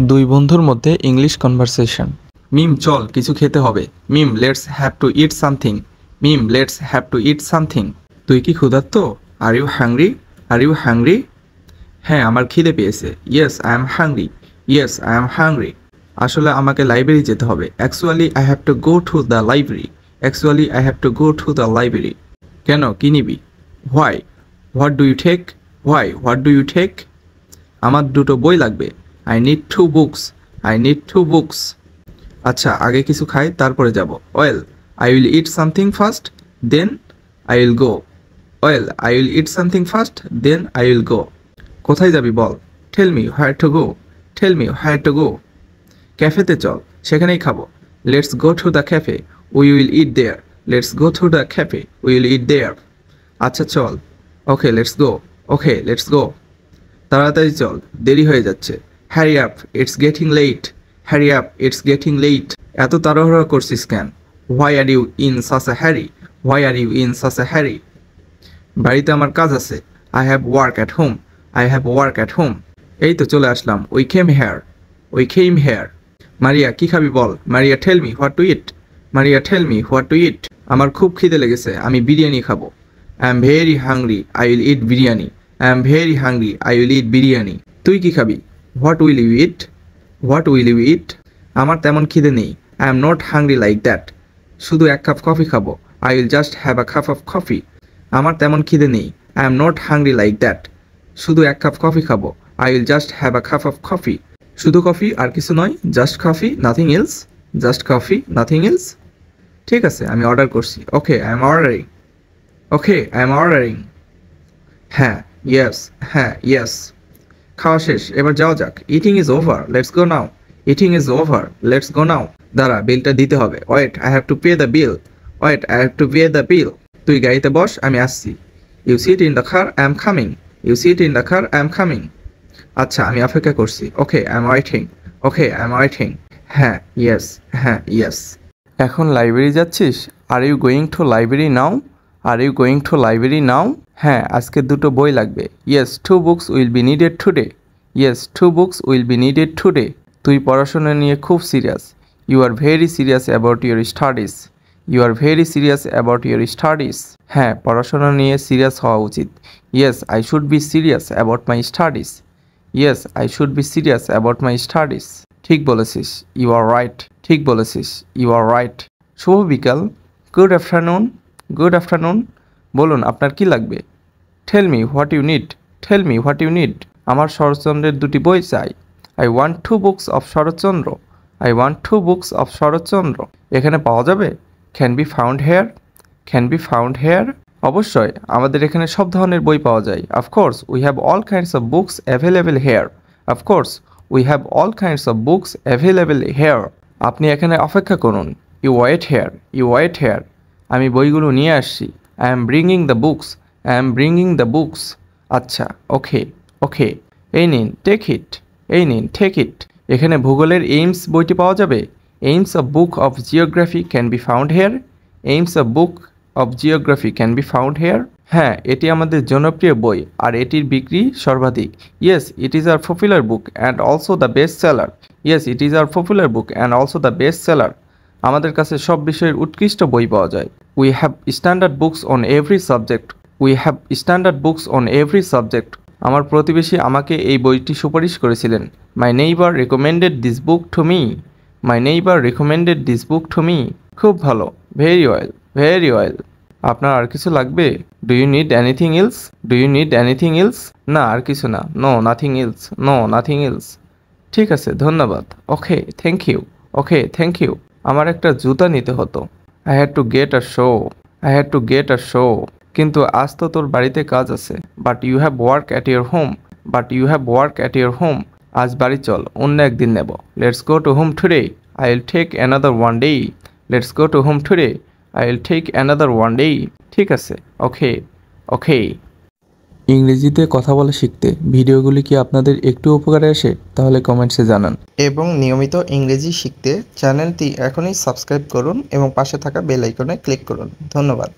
দুই বন্ধুর মধ্যে ইংলিশ কনভারসেশন। মিম চল কিছু খেতে হবে। মিম let's have to it something. Meme let's have to it something. তুই কি ক্ষুধার্ত? Are you hungry? Are you hungry? হ্যাঁ আমার খিদে পেয়েছে। Yes I am hungry. Yes I am hungry. আসলে আমাকে লাইব্রেরি যেতে হবে। Actually I have to go to the library. Actually I have to go to the library. কেন কি নিবি? Why? What do you take? Why? What do you take? আমার দুটো বই লাগবে। I need two books. I need two books. আচ্ছা আগে কিছু খাই তারপরে যাব। Well I will eat something first then I will go. Well I will eat something first then I will go. কোথায় যাবি বল? Tell me where to go. Tell me where to go. ক্যাফেতে চল সেখানেই খাবো। Let's go to the cafe. We will eat there. Let's go to the cafe. We will eat there. আচ্ছা চল। Okay let's go. Okay let's go. তাড়াতাড়ি চল দেরি হয়ে যাচ্ছে। Hurry up it's getting late. Hurry up it's getting late. এত তাড়াহুড়া করছিস কেন? Why are you in such a hurry? Why are you in such a hurry? বাড়িতে আমার কাজ আছে। I have work at home. I have work at home. এই তো চলে আসলাম। We came here. We came here. মারিয়া কি খাবি বল? Maria tell me what to eat. Maria tell me what to eat. আমার খুব খিদে লেগেছে আমি বিরিয়ানি খাবো। I am very hungry. I will eat biryani. I am very hungry. I will eat biryani. তুই কি খাবি? What will you eat? What will you eat? আমার তেমন খিদে নেই। I am not hungry like that. শুধু এক কাপ কফি খাবো। I will just have a cup of coffee. আমার তেমন খিদে নেই। I am not hungry like that. শুধু এক কাপ কফি খাবো। I will just have a cup of coffee. শুধু কফি আর কিছু নয়? Just coffee nothing else? Just coffee nothing else? ঠিক আছে আমি অর্ডার করছি। Okay I M ordering. Okay I M ordering. হ্যাঁ ইয়েস। হ্যাঁ ইয়েস। খাওয়া শেষ এবার যাওয়া যাক। Eating is over let's go now. Eating is over let's go now. দাঁড়া বিলটা দিতে হবে। Wait I have to pay the bill. Wait I have to pay the bill. তুই গাড়িতে বস আমি আসছি। You sit in the car I am coming. You sit in the car I am coming. আচ্ছা আমি অপেক্ষা করছি। Okay I am waiting. Okay I am waiting. হ্যাঁ ইয়েস। হ্যাঁ ইয়েস। এখন লাইব্রেরি যাচ্ছিস? Are you going to library now? Are you going to library now? হ্যাঁ আজকে দুটো বই লাগবে। Yes two books will be needed today. Yes two books will be needed today. তুই পড়াশোনা নিয়ে খুব serious. You are very serious about your studies. You are very serious about your studies. হ্যাঁ পড়াশোনা নিয়ে সিরিয়াস হওয়া উচিত। Yes I should be serious about my studies. Yes I should be serious about my studies. ঠিক বলেছিস। You are right. ঠিক বলেছিস। You are right. শুভ বিকাল। Good afternoon. Good afternoon. বলুন আপনার কি লাগবে? Tell me what you need. Tell me what you need. আমার শরৎচন্দ্রের দুটি বই চাই। I want two books of Saratchandra. I want two books of Saratchandra. এখানে পাওয়া যাবে? Can be found here. Can be found here. অবশ্যই আমাদের এখানে সব ধরনের বই পাওয়া যায়। Of course we have all kinds of books available here. Of course we have all kinds of books available here. আপনি এখানে অপেক্ষা করুন। You wait here. You wait here. আমি বইগুলো নিয়ে আসছি। I am bringing the books. I am bringing the books. আচ্ছা okay. ওকে। এই নিন টেক ইট। এই নিন টেক ইট। এখানে ভূগোলের এইমস বইটি পাওয়া যাবে? Aims of book of geography can be found here. Aims of book of geography can be found here. হ্যাঁ এটি আমাদের জনপ্রিয় বই আর এটির বিক্রি সর্বাধিক। Yes it is our popular book and also the best seller. Yes it is our popular book and also the best seller. আমাদের কাছে সব বিষয়ের উৎকৃষ্ট বই পাওয়া যায়। We have standard books on every subject. We have standard books on every subject. আমার প্রতিবেশী আমাকে এই বইটি সুপারিশ করেছিলেন। My neighbour recommended this book to me. My neighbour recommended this book to me. খুব ভালো। Very well. Very well. আপনার আর কিছু লাগবে? Do you need anything else? Do you need anything else? না আর কিছু না। No nothing else. No nothing else. ঠিক আছে ধন্যবাদ। Okay thank you. Okay thank you. আমার একটা জুতা নিতে হতো। I had to get a show. I had to get a show. কিন্তু আজ তো তোর বাড়িতে কাজ আছে। But you have work at your home. But you have work at your home. আজ বাড়ি চল অন্য একদিন নেব। Let's go to home today. I will take another one day. Let's go to home today. I will take another one day. ঠিক আছে। ওকে। ওকে। ইংরেজিতে কথা বলা শিখতে ভিডিওগুলি কি আপনাদের একটু উপকারে আসে? তাহলে কমেন্টসে জানান। এবং নিয়মিত ইংরেজি শিখতে চ্যানেলটি এখনই সাবস্ক্রাইব করুন এবং পাশে থাকা বেল আইকনে ক্লিক করুন। ধন্যবাদ।